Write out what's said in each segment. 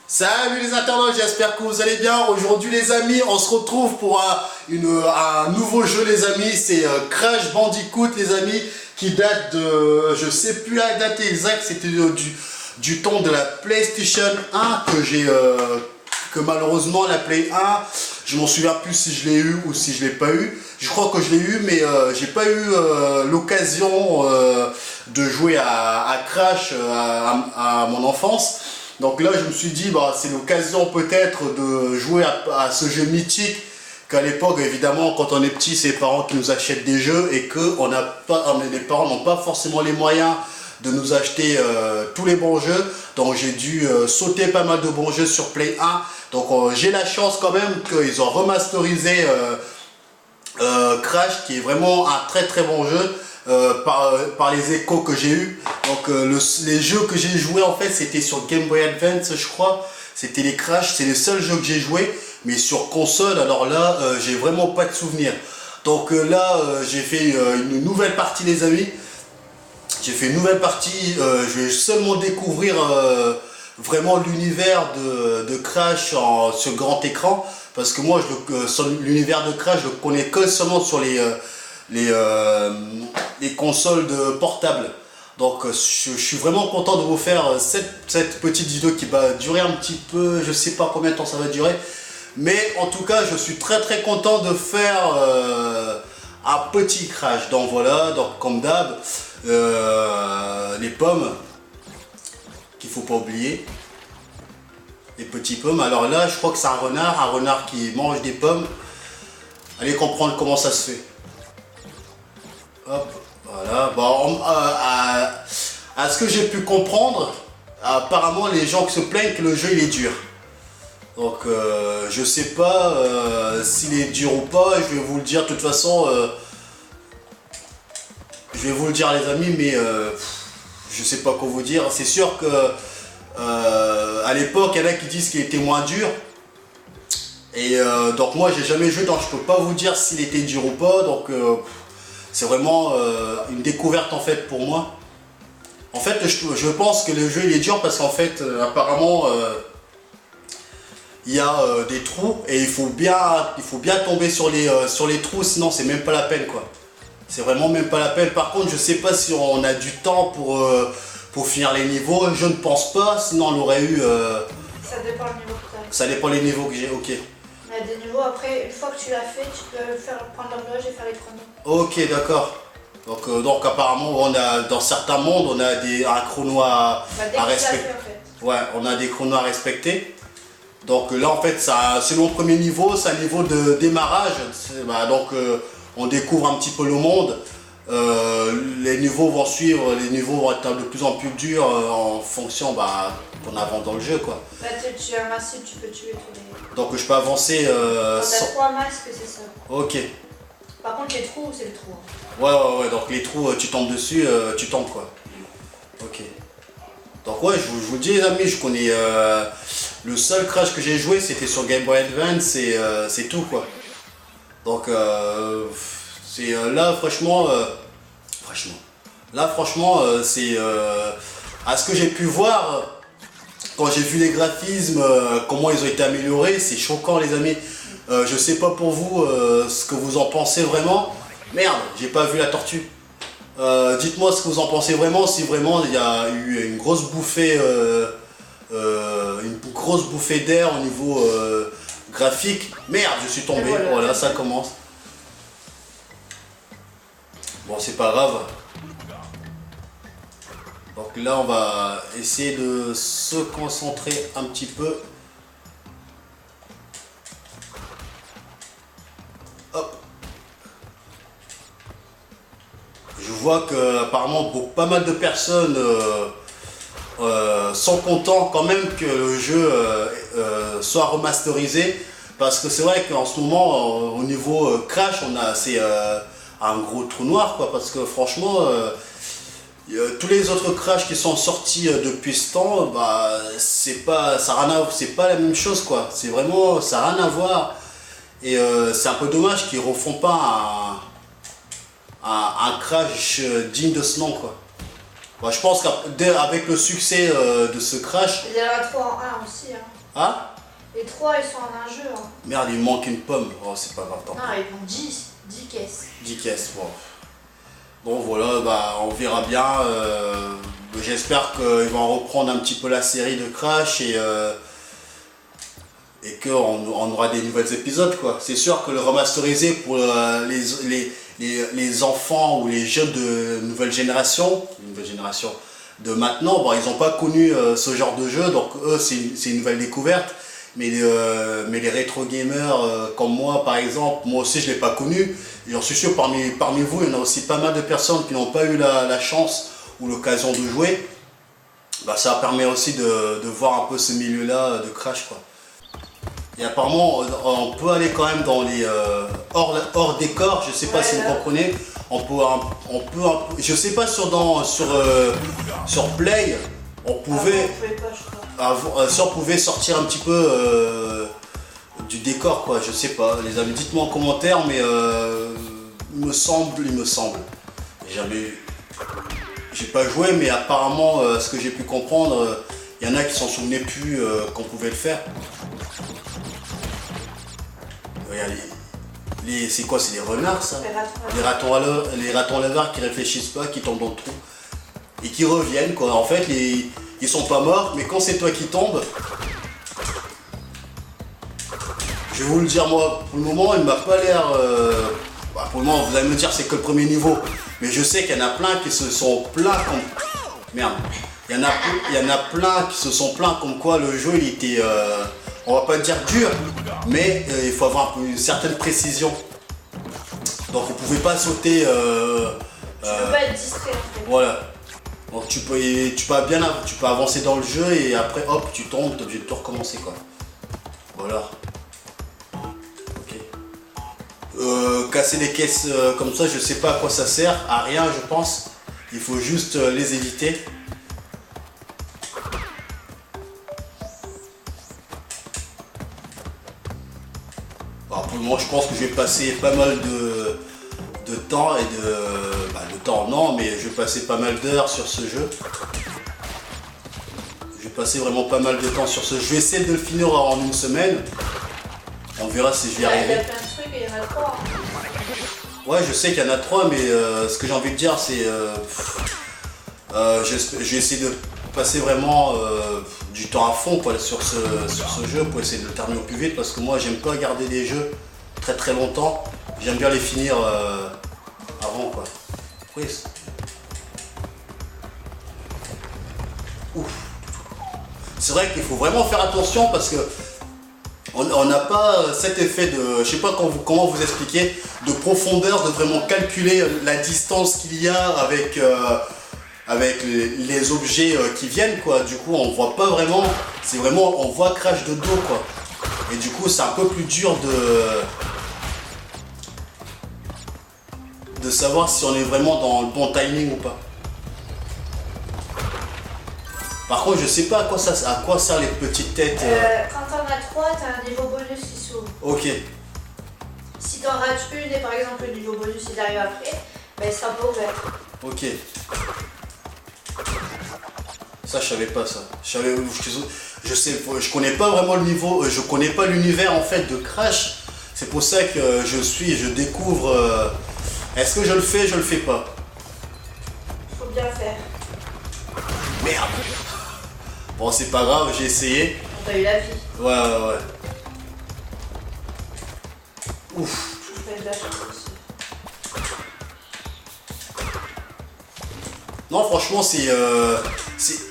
Salut les internautes, j'espère que vous allez bien. Aujourd'hui les amis, on se retrouve pour un nouveau jeu les amis. C'est Crash Bandicoot les amis, qui date de, je sais plus la date exacte, c'était du temps de la PlayStation 1 que malheureusement la Play 1, je m'en souviens plus si je l'ai eu ou si je l'ai pas eu. Je crois que je l'ai eu, mais j'ai pas eu l'occasion de jouer à Crash à mon enfance. Donc là je me suis dit bah, c'est l'occasion peut-être de jouer à ce jeu mythique qu'à l'époque évidemment quand on est petit c'est les parents qui nous achètent des jeux et que les parents n'ont pas forcément les moyens de nous acheter tous les bons jeux. Donc j'ai dû sauter pas mal de bons jeux sur Play 1. Donc j'ai la chance quand même qu'ils ont remasterisé Crash, qui est vraiment un très très bon jeu. Par les échos que j'ai eu. Donc les jeux que j'ai joué en fait c'était sur Game Boy Advance je crois, c'était les Crash, c'est les seuls jeux que j'ai joué, mais sur console alors là j'ai vraiment pas de souvenir. Donc là j'ai fait une nouvelle partie les amis, j'ai fait une nouvelle partie, je vais seulement découvrir vraiment l'univers de Crash sur grand écran, parce que moi l'univers de Crash je le connais que seulement sur les consoles portables. Donc je suis vraiment content de vous faire cette petite vidéo qui va durer un petit peu, je sais pas combien de temps ça va durer, mais en tout cas je suis très très content de faire un petit Crash. Donc voilà, donc comme d'hab les pommes qu'il faut pas oublier, les petits pommes. Alors là je crois que c'est un renard qui mange des pommes. Allez comprendre comment ça se fait. Hop, voilà. Bon, à ce que j'ai pu comprendre, apparemment les gens qui se plaignent que le jeu il est dur. Donc je sais pas s'il est dur ou pas, je vais vous le dire de toute façon. Je vais vous le dire les amis, mais je sais pas quoi vous dire. C'est sûr que à l'époque il y en a qui disent qu'il était moins dur. Et donc moi j'ai jamais joué, donc je peux pas vous dire s'il était dur ou pas. Donc c'est vraiment une découverte en fait pour moi. En fait je pense que le jeu il est dur parce qu'en fait apparemment il y a des trous et il faut bien tomber sur les trous, sinon c'est même pas la peine quoi. C'est vraiment même pas la peine. Par contre je sais pas si on a du temps pour finir les niveaux, je ne pense pas, sinon on l'aurait eu... Ça dépend le niveau que tu as. Ça dépend les niveaux que j'ai, ok. Il y a des niveaux, après, une fois que tu l'as fait, tu peux prendre l'horloge et faire les chronos. Ok, d'accord. Donc apparemment, dans certains mondes, on a un chrono à respecter. En fait. Ouais, on a des chronos à respecter. Donc là, en fait, c'est mon premier niveau, c'est un niveau de démarrage. Donc on découvre un petit peu le monde. Les niveaux vont suivre, les niveaux vont être de plus en plus durs en fonction qu'on avance dans le jeu, quoi. Là, tu as un masque, tu peux tuer tous les... Donc je peux avancer Quand t'as 3 masques, c'est ça. Ok. Par contre, les trous, c'est le trou. Ouais, donc les trous, tu tombes dessus, tu tombes quoi. Ok. Donc ouais, je vous dis les amis, je connais... le seul Crash que j'ai joué, c'était sur Game Boy Advance et c'est tout quoi. Donc c'est là franchement... c'est... à ce que j'ai pu voir... Quand j'ai vu les graphismes, comment ils ont été améliorés, c'est choquant les amis. Je sais pas pour vous ce que vous en pensez vraiment. Merde, j'ai pas vu la tortue. Dites-moi ce que vous en pensez vraiment, si vraiment il y a eu une grosse bouffée d'air au niveau graphique. Merde, je suis tombé, voilà, ça commence. Bon, c'est pas grave. Donc là, on va essayer de se concentrer un petit peu. Hop. Je vois que apparemment pas mal de personnes sont contents quand même que le jeu soit remasterisé, parce que c'est vrai qu'en ce moment, au niveau Crash, c'est un gros trou noir, quoi, parce que franchement... tous les autres Crash qui sont sortis depuis ce temps, c'est pas la même chose quoi. C'est vraiment, ça n'a rien à voir. Et c'est un peu dommage qu'ils refont pas un Crash digne de ce nom quoi. Bah, je pense qu'avec le succès de ce Crash... Il y en a 3 en 1 aussi. Hein. Ah, Les 3 ils sont en un jeu. Hein. merde, il me manque une pomme. Oh, c'est pas grave, tant pis. Non, ils ont 10 caisses. 10 caisses, bon. Bon voilà, bah, on verra bien. J'espère qu'ils vont reprendre un petit peu la série de Crash et qu'on aura des nouveaux épisodes, quoi. C'est sûr que le remasterisé pour les enfants ou les jeunes de nouvelle génération de maintenant, bon, ils n'ont pas connu ce genre de jeu, donc eux c'est une nouvelle découverte. Mais les rétro gamers comme moi par exemple, moi aussi je ne l'ai pas connu. Et j'en suis sûr parmi vous, il y en a aussi pas mal de personnes qui n'ont pas eu la chance ou l'occasion de jouer. Bah, ça permet aussi de voir un peu ce milieu-là de Crash, quoi. Et apparemment, on peut aller quand même dans les hors décor, je sais pas si vous comprenez. Je sais pas sur Play, on pouvait sortir un petit peu du décor, quoi, je sais pas. Les amis, dites-moi en commentaire, mais il me semble. J'ai pas joué, mais apparemment, ce que j'ai pu comprendre, il y en a qui s'en souvenaient plus qu'on pouvait le faire. Regardez, c'est quoi? C'est des renards, ça? Les ratons laveurs qui réfléchissent pas, qui tombent dans le trou et qui reviennent, quoi. En fait, ils sont pas morts, mais quand c'est toi qui tombes, je vais vous le dire, moi, pour le moment, il m'a pas l'air... pour le moment, vous allez me dire c'est que le premier niveau, mais je sais qu'il y en a plein qui se sont plaints comme... Merde. Il y en a plein qui se sont plaints comme quoi le jeu, il était... on va pas dire dur, mais il faut avoir une certaine précision. Donc vous pouvez pas sauter... Tu peux pas être distrait, en fait. Voilà. Donc tu peux avancer dans le jeu et après hop tu tombes, tu es obligé de tout recommencer, quoi. Voilà. Ok. Casser les caisses comme ça, je sais pas à quoi ça sert, à rien je pense. Il faut juste les éviter. Alors pour le moment je pense que je vais passer pas mal de temps et de temps non, mais je vais passer pas mal d'heures sur ce jeu. Je vais passer vraiment pas mal de temps sur ce jeu. Je vais essayer de le finir en une semaine. On verra si je vais y arriver. Il y a plein de trucs et il y en a 3. Ouais, je sais qu'il y en a 3, mais ce que j'ai envie de dire c'est... je vais essayer de passer vraiment du temps à fond, quoi, sur ce jeu pour essayer de le terminer au plus vite, parce que moi j'aime pas garder des jeux très longtemps. J'aime bien les finir avant, quoi. Oui. Ouf. C'est vrai qu'il faut vraiment faire attention parce que on n'a pas cet effet de, je sais pas comment vous expliquer, de profondeur, de vraiment calculer la distance qu'il y a avec les objets qui viennent, quoi. Du coup on voit pas vraiment, c'est vraiment, on voit Crash de dos, quoi. Et du coup c'est un peu plus dur de savoir si on est vraiment dans le bon timing ou pas. Par contre, je sais pas à quoi servent les petites têtes. Quand t'en as 3, t'as un niveau bonus qui s'ouvre. Ok. Si t'en rates une et par exemple le niveau bonus il arrive après, ben il sera pas ouvert. Ok. Ça, je savais pas ça. Je connais pas vraiment le niveau, je connais pas l'univers en fait de Crash. C'est pour ça que je découvre. Est-ce que je le fais, je le fais pas? Faut bien faire. Merde. Bon, c'est pas grave, j'ai essayé. T'as eu la vie. Ouais. Ouf. Je fais de la chance aussi. Non, franchement,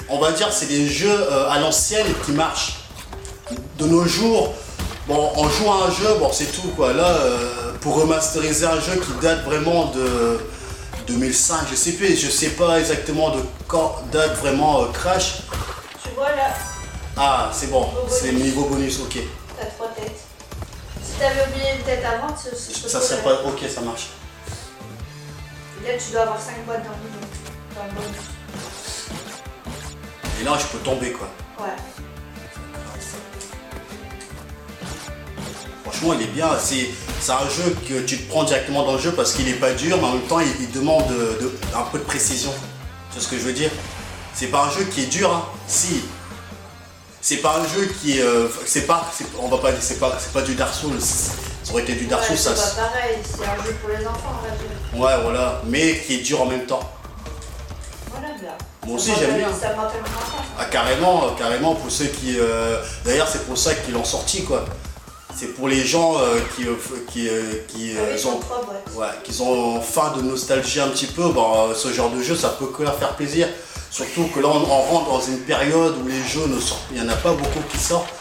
on va dire, c'est des jeux à l'ancienne qui marchent. De nos jours, bon, on joue à un jeu, bon, c'est tout, quoi. Là, pour remasteriser un jeu qui date vraiment de 2005, je sais pas exactement de quand date vraiment Crash. Tu vois là. Ah, c'est bon, c'est le niveau bonus, ok. T'as 3 têtes. Si t'avais oublié une tête avant, ça serait pas. Ok, ça marche. Et là, tu dois avoir 5 boîtes dans le bonus. Et là, je peux tomber, quoi. Ouais. Franchement, il est bien. C'est un jeu que tu te prends directement dans le jeu parce qu'il est pas dur, mais en même temps, il demande un peu de précision. Tu vois ce que je veux dire? C'est pas un jeu qui est dur, hein. Si. C'est pas un jeu qui est. On va pas dire, c'est pas du Dark Souls. Ça aurait été du Dark Souls, ça. C'est pas pareil, c'est un jeu pour les enfants, on va dire. Ouais, voilà. Mais qui est dur en même temps. Voilà, bien. Moi aussi, j'aime bien. Ça m'appelle mon enfant. Ah, carrément, pour ceux qui. D'ailleurs, c'est pour ça qu'ils l'ont sorti, quoi. C'est pour les gens qui ont, ouais, qui ont faim de nostalgie un petit peu. Bon, ce genre de jeu, ça peut que leur faire plaisir. Surtout que là, on rentre dans une période où les jeux ne sortent, il n'y en a pas beaucoup qui sortent.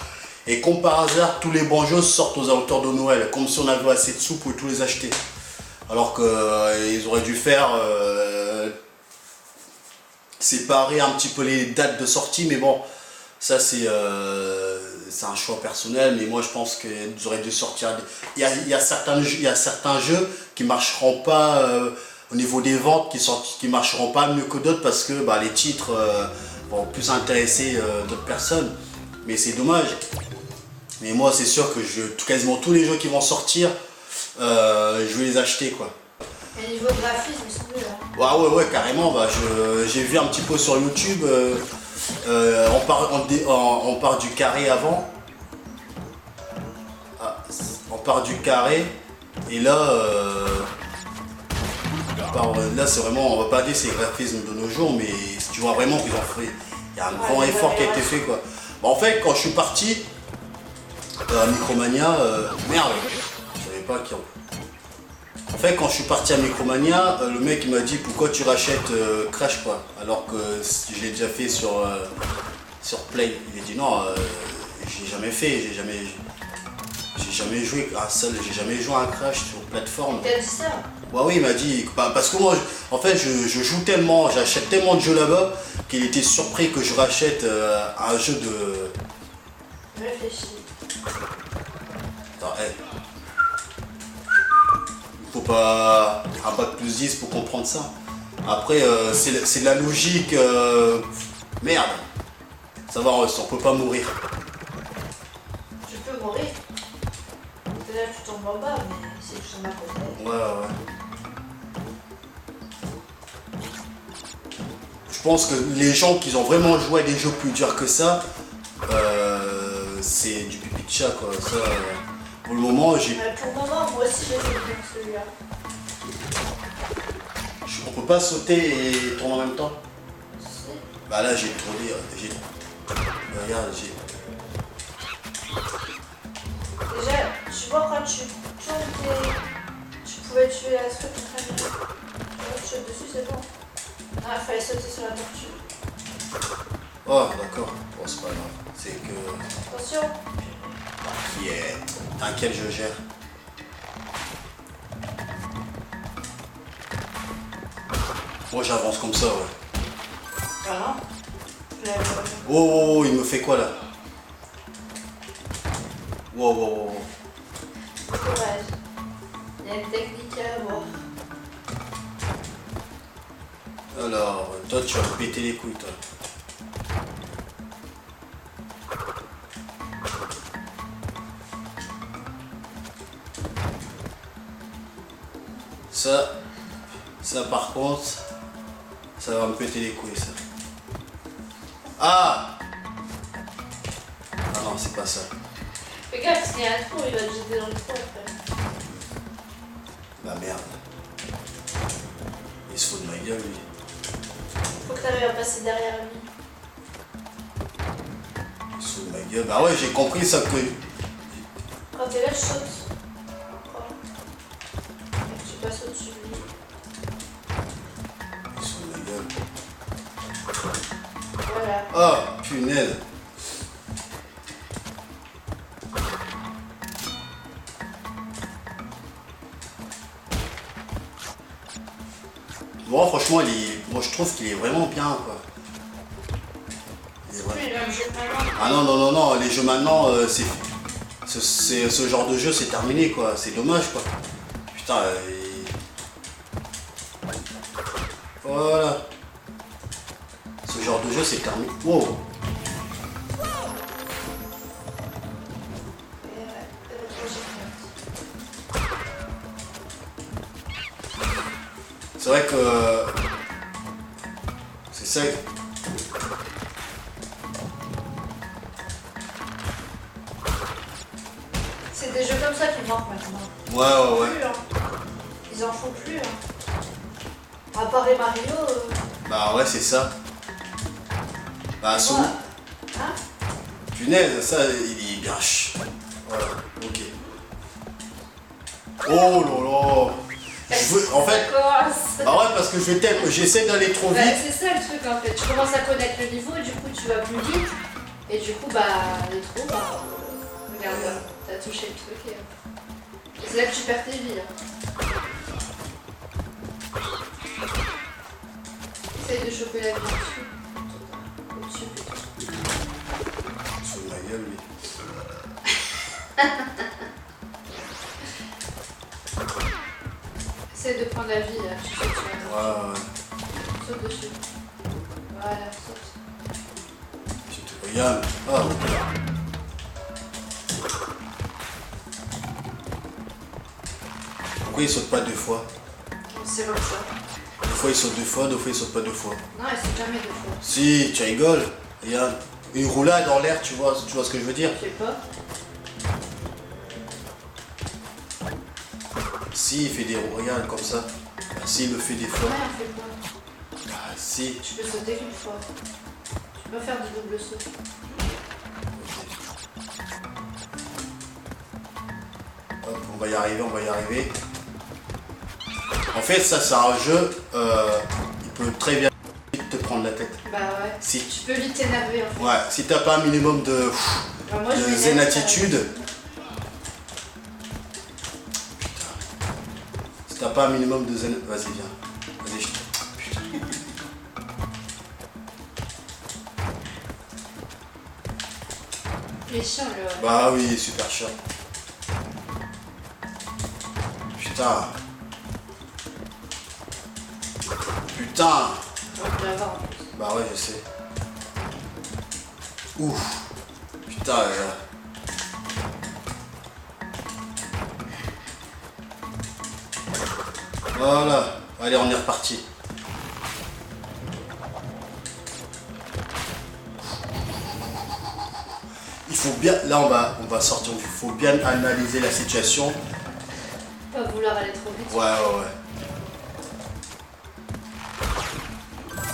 Et comme par hasard, tous les bons jeux sortent aux alentours de Noël, comme si on avait assez de sous pour tous les acheter. Alors qu'ils auraient dû faire séparer un petit peu les dates de sortie, mais bon, ça c'est un choix personnel, mais moi je pense qu'ils auraient dû sortir. Il y a certains jeux qui marcheront pas au niveau des ventes, qui marcheront pas mieux que d'autres parce que les titres vont plus intéresser d'autres personnes. Mais c'est dommage. Mais moi c'est sûr que quasiment tous les jeux qui vont sortir, je vais les acheter, quoi. Et niveau graphisme, c'est mieux. Hein. Ouais, carrément. J'ai vu un petit peu sur YouTube. On part du carré avant. Ah, on part du carré. Et là, là c'est vraiment, on va pas dire c'est le graphisme de nos jours, mais tu vois vraiment qu'ils ont fait. Il y a un grand effort qui a été fait, quoi. En fait, quand je suis parti à Micromania, merde, je savais pas qui. En fait, quand je suis parti à Micromania, le mec il m'a dit pourquoi tu rachètes Crash, quoi, alors que je l'ai déjà fait sur Play. Il a dit non, j'ai jamais fait, j'ai jamais joué à ça, j'ai jamais joué à un Crash sur plateforme. Il t'a dit ça? Ouais, oui, il m'a dit, parce que moi, en fait, je joue tellement, j'achète tellement de jeux là-bas qu'il était surpris que je rachète un jeu de. Réfléchis. Attends, faut pas un bac plus 10 pour comprendre ça. Après, c'est de la logique. Merde. Ça va, on peut pas mourir. Tu peux mourir. Peut-être que tu tombes en bas, mais c'est tout ça à côté. Ouais. Je pense que les gens qui ont vraiment joué à des jeux plus durs que ça, c'est du pipi de chat, quoi. Ça, pour le moment, j'ai. Pour le moment, moi aussi j'ai fait celui-là. On peut pas sauter et tourner en même temps. Si. Bah là, j'ai tourné. Regarde, j'ai. Déjà, tu vois, quand tu tournes, tu pouvais tuer la truc très bien. Tu sautes dessus, c'est bon. Ah, il fallait sauter sur la tortue. Oh, d'accord. Bon, c'est pas grave. C'est que. Attention. Yeah. T'inquiète, je gère. Moi, j'avance comme ça, ouais. Voilà. Oh, il me fait quoi là? Wow. Courage. Il y a une technique à avoir. Alors, toi, tu vas me péter les couilles, toi. Ça par contre, ça va me péter les couilles, ça. Ah non, c'est pas ça. Fais gaffe, s'il y a un trou, il va te jeter dans le trou après. La merde. Il se fout de ma gueule, lui. Faut que t'arrives à passer derrière lui. Il se fout de ma gueule. Bah ouais, j'ai compris ça que... Quand t'es là, je saute. Encore. Et tu passes au-dessus de lui. Il se fout de ma gueule. Voilà. Oh, punaise. Bon, franchement, moi je trouve qu'il est vraiment bien, quoi. Ah non, les jeux maintenant, ce genre de jeu, c'est terminé, quoi. C'est dommage, quoi. Putain, voilà. Ce genre de jeu, c'est terminé. Wow. C'est vrai que ça. C'est des jeux comme ça qui manquent maintenant. Ouais. Plus, hein. Ils en font plus. Hein. À part les Mario. Bah ouais, c'est ça. Bah, son... Ouais. Hein? Punaise, ça, il est bien Voilà, ok. Oh là là. En fait, bah ouais, parce que j'essaie d'aller trop vite. C'est ça le truc en fait. Tu commences à connaître le niveau, du coup tu vas plus vite. Et du coup, le trou, regarde là, t'as touché le truc et c'est là que tu perds tes vies. Hein. Essaye de choper la vie au-dessus. Au-dessus plutôt. Sous ma gueule, lui. Essaye de prendre la vie là, tu sais, tu vas. Ouais. Saute dessus. Voilà, saute. Tu te regardes. Ah, ok. Pourquoi il saute pas 2 fois? C'est comme ça. Des fois il saute 2 fois, des fois il saute pas 2 fois. Non, elle saute jamais 2 fois. Si, tu rigoles. Regarde. Une roulade en l'air, tu vois ce que je veux dire? Je sais pas. Si, il fait des regarde comme ça. Ah, si, il le fait des fois. Ouais, on fait quoi? Ah, si. Tu peux sauter qu'une fois. Tu peux pas faire du double saut. Hop, on va y arriver, on va y arriver. En fait, ça, c'est un jeu. Il peut très bien te prendre la tête. Bah ouais. Si. Tu peux vite t'énerver en fait. Ouais, si t'as pas un minimum de Moi, je m'énerve, zen attitude. Si t'as pas un minimum de zen... Vas-y, viens. Vas-y, je... Putain. Il est chiant le. Bah oui, il est super chiant. Putain. Putain. On peut l'avoir en plus. Bah ouais, je sais. Ouf. Putain. Voilà. Allez, on est reparti. Il faut bien... Là, on va sortir. Il faut bien analyser la situation. Pas vouloir aller trop vite. Ouais.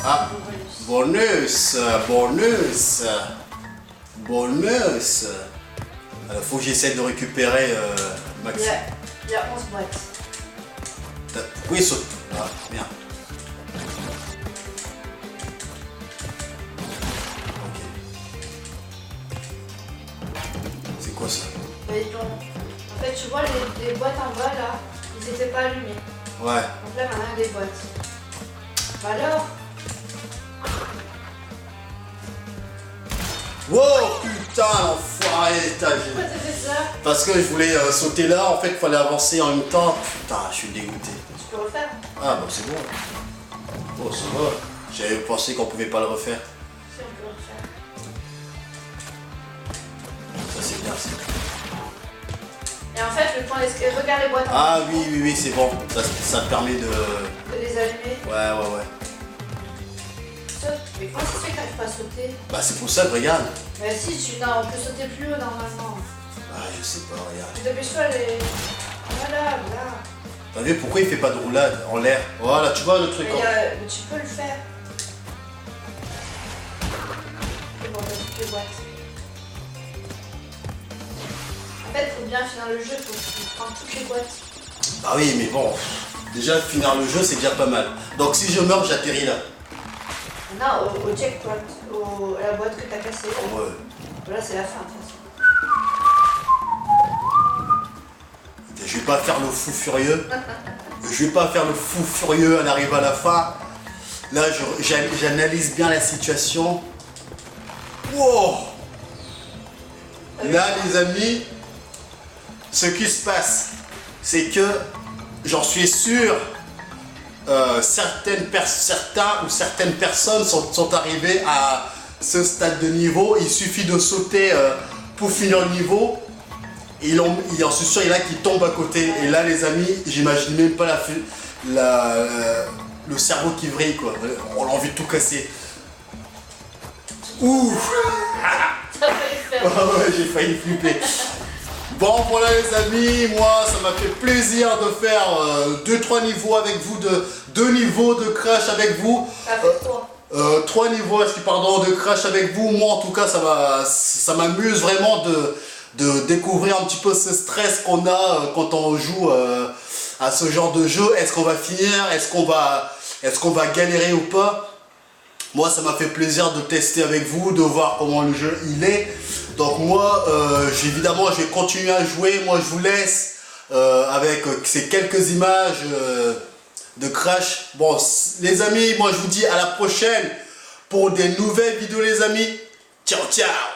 Ah, bonus. Alors, faut que j'essaie de récupérer Maxi. Il y a 11 boîtes. Pourquoi il saute? Ah, bien. Ok. C'est quoi ça? En fait, tu vois les boîtes en bas là, ils étaient pas allumés. Ouais. Donc là, maintenant, il y a des boîtes. Bah alors. Wow, putain, l'enfoiré, Pourquoi t'as fait ça? Parce que je voulais sauter là, en fait, il fallait avancer en même temps. Putain, je suis dégoûté. Tu peux refaire? Ah, bah c'est bon. Oh, ça va. J'avais pensé qu'on pouvait pas le refaire. Si, on peut refaire. Ça, c'est bien, ça. Et en fait, le point d'escalier, regarde les boîtes en Ah bas. oui, c'est bon. Ça permet de... De les allumer. Ouais. Saute. Mais comment ça se fait que t'arrives pas à sauter? Bah c'est pour ça que regarde. Bah si, non, on peut sauter plus haut normalement. Ah, je sais pas, regarde. Dépêche-toi, Voilà. T'as vu pourquoi il fait pas de roulade en l'air? Voilà, tu vois le truc. Mais tu peux le faire. C'est bon, t'as toutes les boîtes. En fait, faut bien finir le jeu, faut prendre toutes les boîtes. Ah oui, mais bon, déjà finir le jeu c'est déjà pas mal. Donc si je meurs, j'atterris là. Non, au checkpoint, à la boîte que t'as cassée. Oh, ouais. Là, c'est la fin, de toute façon. Je vais pas faire le fou furieux. Je vais pas faire le fou furieux en arrivant à la fin. Là, j'analyse bien la situation. Wow. Là, les amis, ce qui se passe, c'est que j'en suis sûr, certaines personnes sont arrivées à ce stade de niveau. Il suffit de sauter pour finir le niveau. Et j'en suis sûr, il y en a qui tombent à côté. Et là, les amis, j'imagine même pas le cerveau qui vrille, quoi. On a envie de tout casser. Ouh. Ça va le faire. Ah ouais, j'ai failli flipper. Bon voilà les amis, moi ça m'a fait plaisir de faire 2-3 niveaux avec vous, 2 niveaux de Crash avec vous. Avec toi. 3 niveaux pardon, de Crash avec vous. Moi en tout cas ça m'amuse vraiment de découvrir un petit peu ce stress qu'on a quand on joue à ce genre de jeu. Est-ce qu'on va finir? Est-ce qu'on va galérer ou pas? Moi ça m'a fait plaisir de tester avec vous, de voir comment le jeu il est. Donc moi évidemment je vais continuer à jouer. Moi je vous laisse avec ces quelques images de Crash. Bon les amis, moi je vous dis à la prochaine pour des nouvelles vidéos les amis. Ciao ciao.